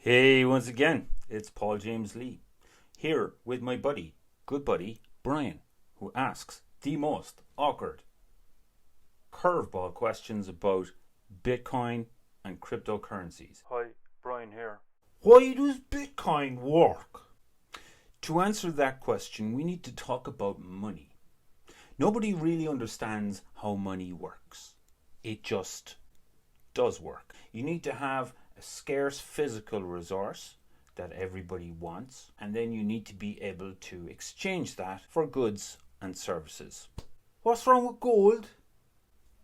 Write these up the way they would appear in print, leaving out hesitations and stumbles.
Hey, once again, it's PaulJamesLee, here with my good buddy, Brian, who asks the most awkward curveball questions about Bitcoin and cryptocurrencies. Hi, Brian here. Why does Bitcoin work? To answer that question, we need to talk about money. Nobody really understands how money works. It just does work. You need to have a scarce physical resource that everybody wants, and then you need to be able to exchange that for goods and services. What's wrong with gold?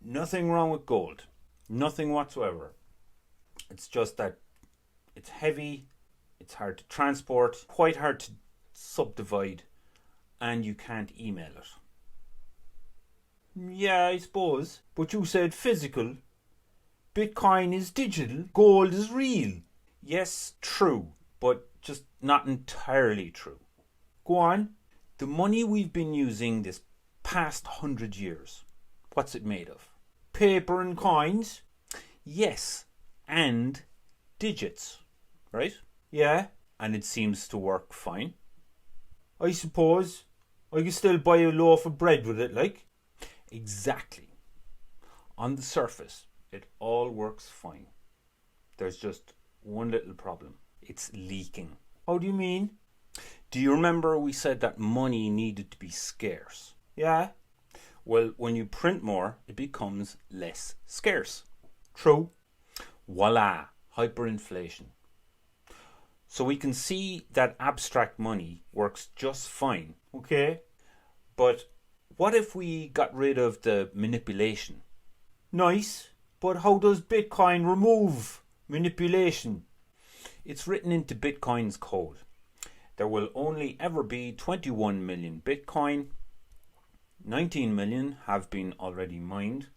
Nothing wrong with gold. Nothing whatsoever. It's just that it's heavy, it's hard to transport, quite hard to subdivide, and you can't email it. Yeah, I suppose. But you said physical. Bitcoin is digital, gold is real. Yes, true, but just not entirely true. Go on. The money we've been using this past 100 years, what's it made of? Paper and coins? Yes, and digits, right? Yeah, and it seems to work fine. I suppose I can still buy a loaf of bread with it, like? Exactly. On the surface, it all works fine. There's just one little problem. It's leaking. How do you mean? Do you remember we said that money needed to be scarce? Yeah. Well, when you print more, it becomes less scarce. True. Voila, hyperinflation. So we can see that abstract money works just fine. Okay. But what if we got rid of the manipulation? Nice. But how does Bitcoin remove manipulation? It's written into Bitcoin's code. There will only ever be 21 million Bitcoin. 19 million have been already mined.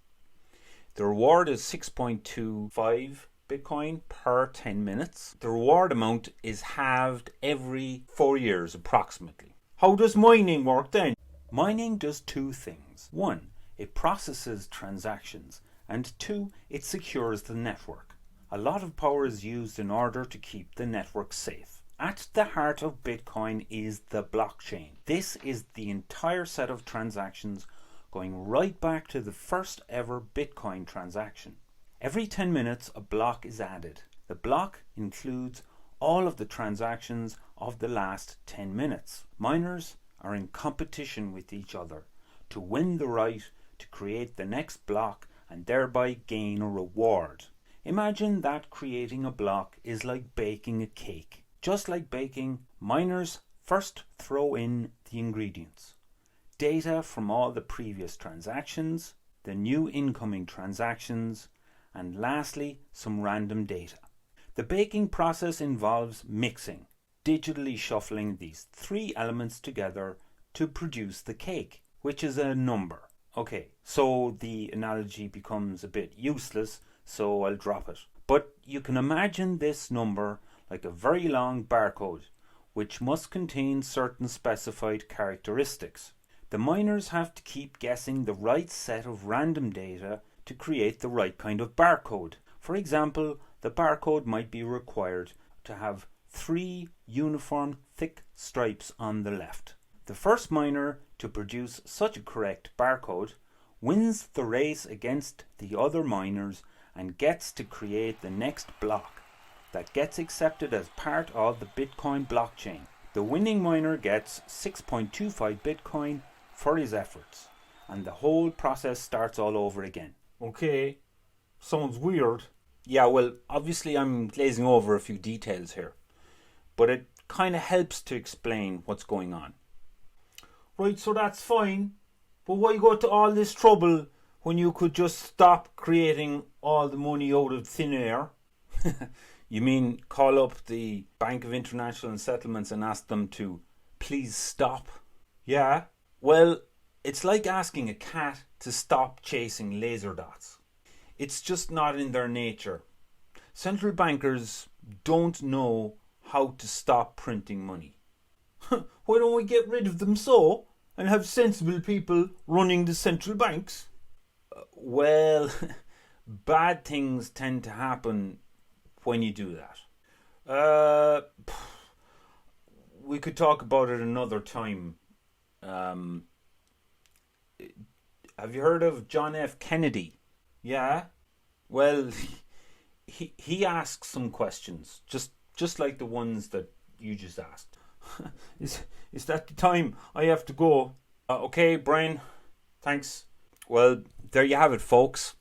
The reward is 6.25 Bitcoin per 10 minutes. The reward amount is halved every 4 years approximately. How does mining work then? Mining does two things. One, it processes transactions. And two, it secures the network. A lot of power is used in order to keep the network safe. At the heart of Bitcoin is the blockchain. This is the entire set of transactions going right back to the first ever Bitcoin transaction. Every 10 minutes, a block is added. The block includes all of the transactions of the last 10 minutes. Miners are in competition with each other to win the right to create the next block and thereby gain a reward. Imagine that creating a block is like baking a cake. Just like baking, miners first throw in the ingredients. Data from all the previous transactions, the new incoming transactions, and lastly, some random data. The baking process involves mixing, digitally shuffling these three elements together to produce the cake, which is a number. Okay, so the analogy becomes a bit useless, so I'll drop it. But you can imagine this number like a very long barcode, which must contain certain specified characteristics. The miners have to keep guessing the right set of random data to create the right kind of barcode. For example, the barcode might be required to have 3 uniform thick stripes on the left. The first miner to produce such a correct barcode wins the race against the other miners and gets to create the next block that gets accepted as part of the Bitcoin blockchain. The winning miner gets 6.25 Bitcoin for his efforts, and the whole process starts all over again. Okay, sounds weird. Yeah, well, obviously I'm glazing over a few details here, but it kind of helps to explain what's going on. Right, so that's fine, but why go to all this trouble when you could just stop creating all the money out of thin air? You mean call up the Bank of International Settlements and ask them to please stop? Yeah, well, it's like asking a cat to stop chasing laser dots. It's just not in their nature. Central bankers don't know how to stop printing money. Why don't we get rid of them and have sensible people running the central banks? Well, bad things tend to happen when you do that. We could talk about it another time. Have you heard of John F. Kennedy? Yeah? Well, he asks some questions, just like the ones that you just asked. Is that the time I have to go? Okay, Brian. Thanks. Well, there you have it, folks.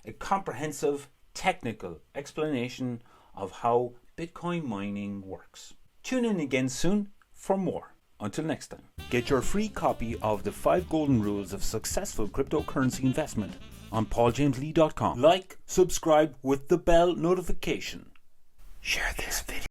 A comprehensive, technical explanation of how Bitcoin mining works. Tune in again soon for more. Until next time. Get your free copy of the 5 Golden Rules of Successful Cryptocurrency Investment on PaulJamesLee.com. Like, subscribe with the bell notification. Share this video.